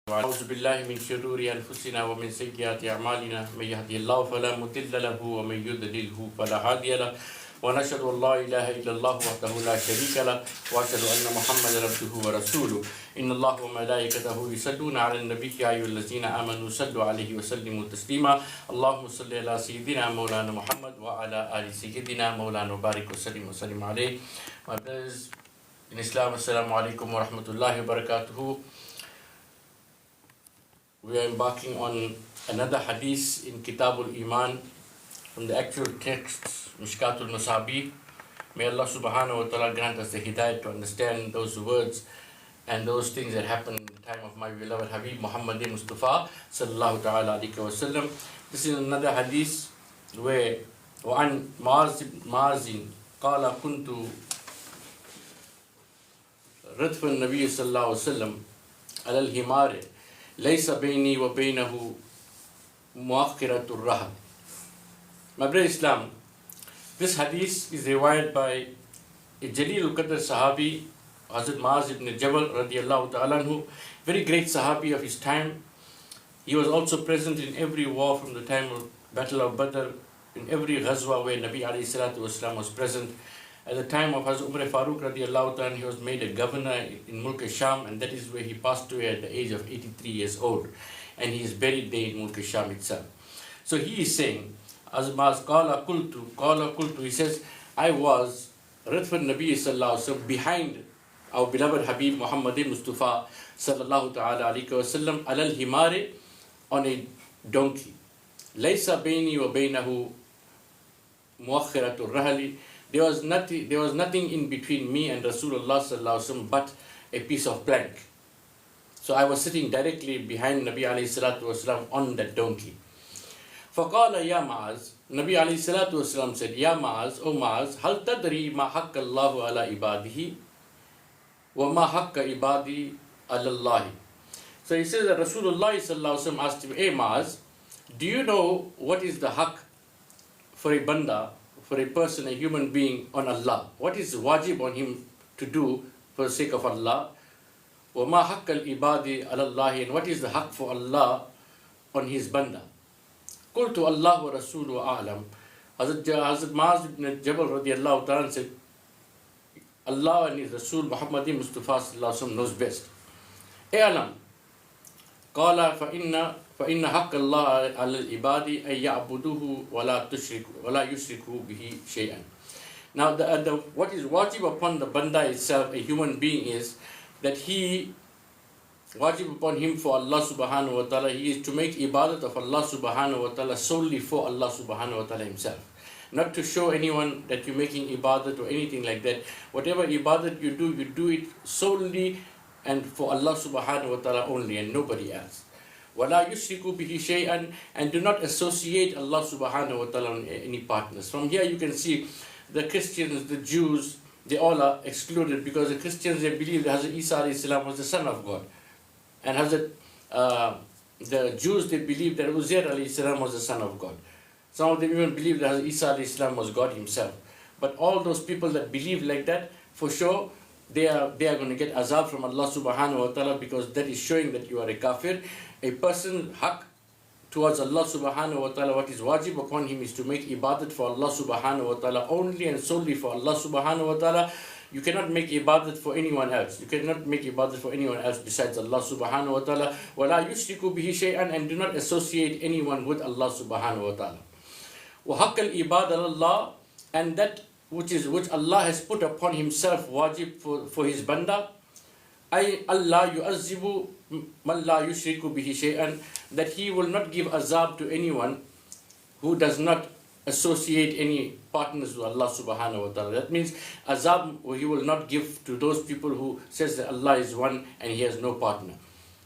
أعوذ بالله من شرور أنفسنا ومن سيئات أعمالنا من يهده الله فلا مضل له ومن يضلل فلا هادي له ونشهد أن لا إله إلا الله وحده لا شريك له وأشهد أن محمدا عبده ورسوله إن الله وملائكته يصلون على النبي يا أيها الذين آمنوا صلوا عليه وسلموا تسليما اللهم صل على سيدنا مولانا محمد وعلى آل سيدنا مولانا وبارك وسلم عليه. My brothers in Islam, Assalamu alaikum wa rahmatullahi wa barakatuhu. We are embarking on another hadith in kitab imaan from the actual text, mishkaat masabeeh. May Allah subhanahu wa ta'ala grant us the hidayah to understand those words and those things that happened in the time of my beloved Habib muhayyuddeen Mustafa sallallahu ta'ala alayhi wa sallam. This is another hadith where وعن معاذ قال كنت ردف النبي صلى الله عليه وسلم على الحمار ليس بيني وبينه مؤخرة الرحل. My brother Islam, this hadith is riwayat by a Jaleel al-Qadr Sahabi, Hazrat Muaz ibn Jabal radiallahu ta'ala anhu, very great Sahabi of his time. He was also present in every war from the time of Battle of Badr, in every ghazwa where Nabi alayhi salatu wasalam was present. At the time of Hazrat Umar Farooq radiallahu ta'ala, he was made a governor in Mulk Sham, and that is where he passed away at the age of 83 years old. And he is buried there in Mulk Sham itself. So he is saying, as Maz qala qultu, he says, I was Ridfan Nabi sallallahu alayhi wa behind our beloved Habib muhayyuddeen Mustafa sallallahu ta'ala alayhi wa sallam alal himare, on a donkey. Laysa bayni wa baynahu muakhiratul rahli. There was nothing in between me and Rasulullah sallallahu alaihi wasallam but a piece of plank. So I was sitting directly behind Nabi alayhi salatu wasallam on that donkey. فقال يا معاذ, Nabi alayhi salatu wasallam said, Ya Maaz, O Maaz, هل تدري ما حق الله على عباده وما حق عبادي على الله. So he says that Rasulullah sallallahu alaihi wasallam asked him, Hey Maaz, do you know what is the haqq for a banda, for a person, a human being on Allah? What is wajib on him to do for the sake of Allah? وَمَا حَقَّ الْإِبَادِ عَلَى اللَّهِ, and what is the haqq for Allah on his banda? قُلْتُ اللَّهُ وَرَسُولُهُ أَعْلَمُ. Hazrat Muaz ibn Jabal radiallahu ta'ala said, Allah and his Rasul Muhammadin Mustafa sallallahu alaihi wasallam knows best. أَعْلَمُ قَالَ فَإِنَّ حَقَّ اللَّهِ عَلَى الْعِبَادِ أَن يَعْبُدُوهُ وَلَا يُشْرِكُوا بِهِ شَيْئًا. Now what is wajib upon the banda itself, a human being, is that he, wajib upon him for Allah subhanahu wa ta'ala, he is to make ibadat of Allah subhanahu wa ta'ala solely for Allah subhanahu wa ta'ala himself. Not to show anyone that you're making ibadat or anything like that. Whatever ibadat you do it solely and for Allah subhanahu wa ta'ala only and nobody else. وَلَا يُشْرِكُوا بِهِ شَيْئًا, and do not associate Allah subhanahu wa ta'ala on any partners. From here you can see the Christians, the Jews, they all are excluded, because the Christians, they believe that Hazrat Isa alayhi salam was the son of God. And the Jews, they believe that Uzair alayhi salam was the son of God. Some of them even believe that Hazrat Isa alayhi salam was God himself. But all those people that believe like that, for sure, they are going to get azab from Allah subhanahu wa ta'ala, because that is showing that you are a kafir. A person, haq towards Allah subhanahu wa ta'ala, what is wajib upon him is to make ibadat for Allah subhanahu wa ta'ala only and solely for Allah subhanahu wa ta'ala. You cannot make ibadat for anyone else. You cannot make ibadat for anyone else besides Allah subhanahu wa ta'ala. وَلَا يُشْرِكُوا بِهِ شَيْئًا, and do not associate anyone with Allah subhanahu wa ta'ala. وَحَقَّ الْإِبَادَ لَلَّهِ, and that which Allah has put upon himself wajib for his banda, أي Allah yu'azzibu man la yushriku bihi shay'an, that he will not give azab to anyone who does not associate any partners with Allah subhanahu wa ta'ala. That means azab he will not give to those people who says that Allah is one and he has no partner.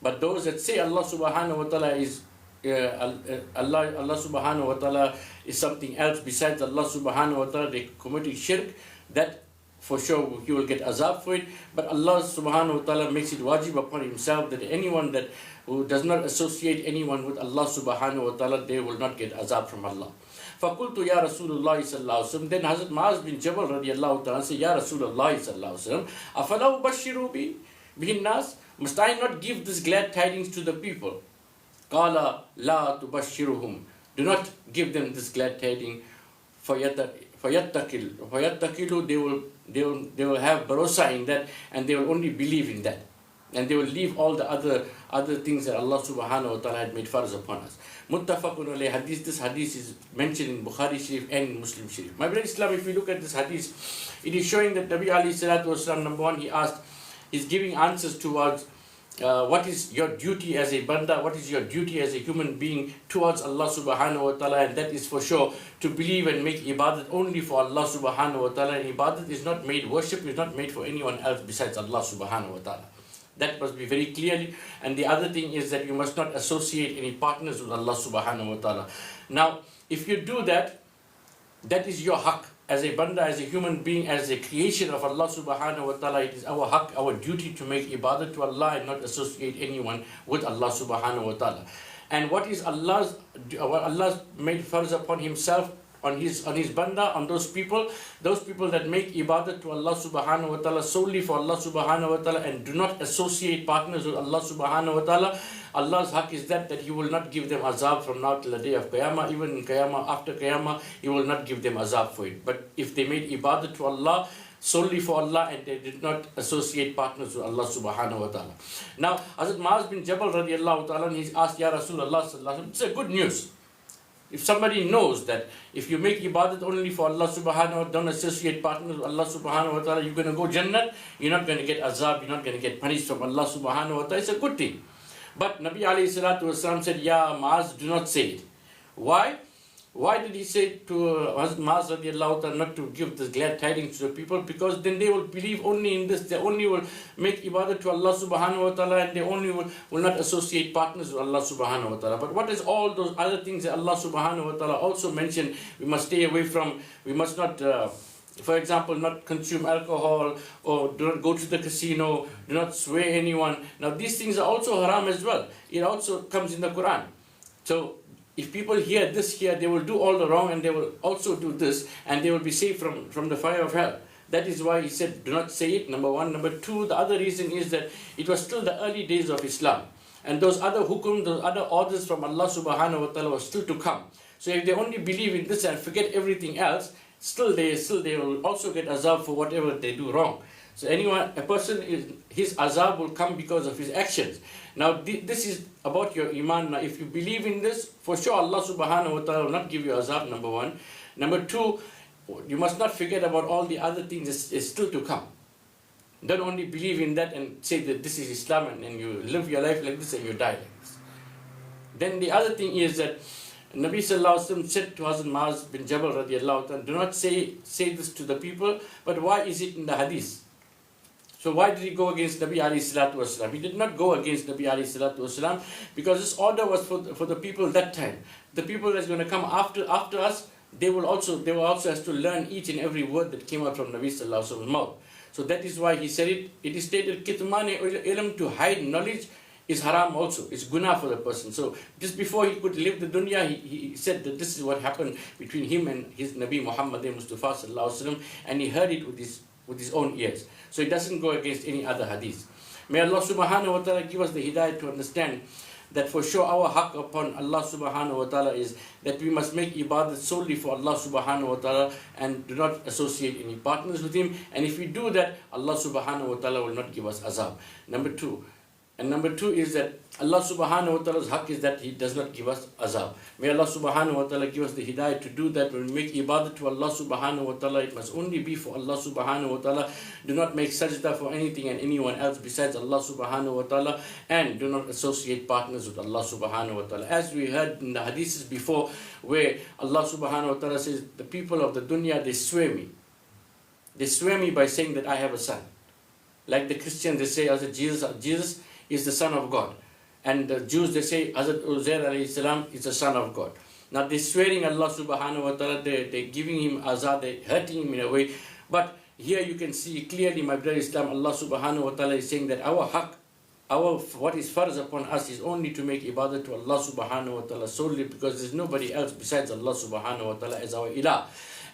But those that say Allah subhanahu wa ta'ala is Allah subhanahu wa ta'ala is something else besides Allah subhanahu wa ta'ala, they committing shirk, that for sure he will get azab for it. But Allah subhanahu wa ta'ala makes it wajib upon himself that anyone who does not associate anyone with Allah subhanahu wa ta'ala, they will not get azab from Allah. فَقُلْتُ يَا رَسُولُ اللَّهِ صَلَّى اللَّهُ عَلَيْهِ وسلم. Then Hazrat Muaz bin Jabal radiallahu ta'ala said, Ya Rasulullah sallallahu alayhi wa sallam, أَفَلَا أُبَشِّرُ بِهِ النَّاسِ, Must I not give this glad tidings to the people? Qala la tubashiruhum. Do not give them this glad tidings. Fayattakilu, they will have barosa in that, and they will only believe in that. And they will leave all the other things that Allah subhanahu wa ta'ala had made farz upon us. Muttafaqun alayhi hadith. This hadith is mentioned in Bukhari Sharif and in Muslim Sharif. My brother Islam, if we look at this hadith, it is showing that Nabi alayhi salatu wasalam, number one, he's giving answers towards what is your duty as a banda, what is your duty as a human being towards Allah subhanahu wa ta'ala, and that is for sure to believe and make ibadat only for Allah subhanahu wa ta'ala. And ibadat is not made, worship is not made for anyone else besides Allah subhanahu wa ta'ala. That must be very clearly. And the other thing is that you must not associate any partners with Allah subhanahu wa ta'ala. Now, if you do that, that is your haqq. As a banda, as a human being, as a creation of Allah subhanahu wa ta'ala, it is our haqq, our duty to make ibadah to Allah and not associate anyone with Allah subhanahu wa ta'ala. And what is Allah's made farz upon himself, on his banda, on those people that make ibadah to Allah subhanahu wa ta'ala solely for Allah subhanahu wa ta'ala and do not associate partners with Allah subhanahu wa ta'ala. Allah's haqq is that He will not give them azab from now till the day of Qiyamah. Even in Qiyamah, after Qiyamah, He will not give them azab for it. But if they made ibadah to Allah solely for Allah and they did not associate partners with Allah subhanahu wa ta'ala. Now, Hazrat Muaz bin Jabal radiallahu ta'ala, he asked, Ya Rasulullah sallallahu alaihi wasallam, it's a good news. If somebody knows that if you make ibadat only for Allah subhanahu wa ta'ala, don't associate partners with Allah subhanahu wa ta'ala, you're going to go Jannah, you're not going to get azab, you're not going to get punished from Allah subhanahu wa ta'ala, it's a good thing. But Nabi alayhi salatu wasalam said, Ya Maaz, do not say it. Why? Why did he say to Maaz radiallahu ta'ala not to give this glad tidings to the people? Because then they will believe only in this, they only will make ibadah to Allah subhanahu wa ta'ala, and they only will not associate partners with Allah subhanahu wa ta'ala. But what is all those other things that Allah subhanahu wa ta'ala also mentioned we must stay away from? We must not, for example, not consume alcohol, or do not go to the casino, do not sway anyone. Now these things are also haram as well. It also comes in the Quran. So if people hear this here, they will do all the wrong and they will also do this, and they will be saved from the fire of hell. That is why he said, do not say it, number one. Number two, the other reason is that it was still the early days of Islam. And those other hukum, those other orders from Allah subhanahu wa ta'ala were still to come. So if they only believe in this and forget everything else, still they will also get azab for whatever they do wrong. So a person, his azab will come because of his actions. Now this is about your imaan. Now if you believe in this, for sure Allah subhanahu wa ta'ala will not give you azab, number one. Number two, you must not forget about all the other things that is still to come. Don't only believe in that and say that this is Islam, and you live your life like this and you die like this. Then the other thing is that Nabi sallallahu alaihi wasallam said to Hazrat Muaz bin Jabal radiallahu ta'ala, do not say this to the people. But why is it in the hadith? So why did he go against Nabi alayhi salatu wasalam? He did not go against Nabi alayhi salatu wasalam because this order was for the people that time. The people that's going to come after us, they will also have to learn each and every word that came out from Nabi sallallahu alaihi wasallam's mouth. So that is why he said it. It is stated, kitman ilm, to hide knowledge is haram also. It's guna for the person. So just before he could leave the dunya, he said that this is what happened between him and his Nabi Muhammad Mustafa sallallahu alaihi wasallam, and he heard it with his own ears. So it doesn't go against any other hadith. May Allah subhanahu wa ta'ala give us the hidayah to understand that for sure our haqq upon Allah subhanahu wa ta'ala is that we must make ibadat solely for Allah subhanahu wa ta'ala and do not associate any partners with Him. And if we do that, Allah subhanahu wa ta'ala will not give us azab. Number two is that Allah subhanahu wa ta'ala's haqq is that He does not give us azab. May Allah subhanahu wa ta'ala give us the hidayah to do that. When we make ibadah to Allah subhanahu wa ta'ala, it must only be for Allah subhanahu wa ta'ala. Do not make sajda for anything and anyone else besides Allah subhanahu wa ta'ala, and do not associate partners with Allah subhanahu wa ta'ala. As we heard in the hadiths before, where Allah subhanahu wa ta'ala says, the people of the dunya, they swear me. They swear me by saying that I have a son. Like the Christians, they say, Jesus is the son of God. And the Jews, they say Hazrat Uzair alayhi salam is the son of God. Now they're swearing Allah subhanahu wa ta'ala, they're giving him azab, they're hurting him in a way. But here you can see clearly, my brother Islam, Allah subhanahu wa ta'ala is saying that our haqq, what is farz upon us is only to make ibadah to Allah subhanahu wa ta'ala solely, because there's nobody else besides Allah subhanahu wa ta'ala as our ilah.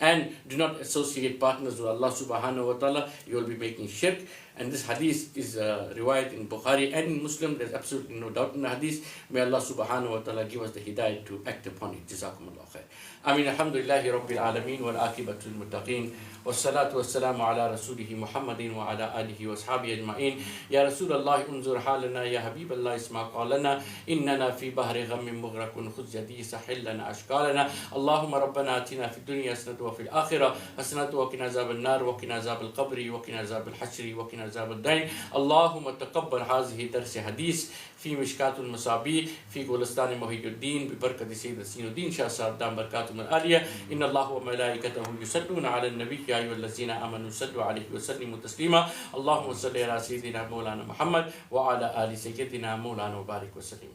And do not associate partners with Allah subhanahu wa ta'ala. You will be making shirk. And this hadith is riwayat in Bukhari and in Muslim. There's absolutely no doubt in the hadith. May Allah subhanahu wa ta'ala give us the hidayah to act upon it. Jazakumullah khair. Ameen. Alhamdulillahi Rabbil Alameen wal akibatul muttaqeen. والصلاة والسلام على رسوله محمد وعلى آله وأصحابه أجمعين. يا رسول الله انظر حالنا، يا حبيب الله اسمع قولنا، إننا في بحر غم مغرق، خذ يدي سحل لنا أشكالنا. اللهم ربنا آتنا في الدنيا حسنة وفي الآخرة حسنة وقنا عذاب النار وقنا عذاب القبر وقنا عذاب الحشر وقنا عذاب الدين. اللهم تقبل هذه درس حديث في مشكات المصابيح في ghulestaana muhayyuddeen ببركة سيد الدين شاه صاحب دام بركاتهم العالية. إن الله وملائكته يصلون على النبي يا أيها الذين آمنوا صلوا عليه وسلموا تسليما. اللهم صل على سيدنا مولانا محمد وعلى آل سيدنا مولانا وبارك وسلم.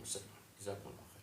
جزاكم الله.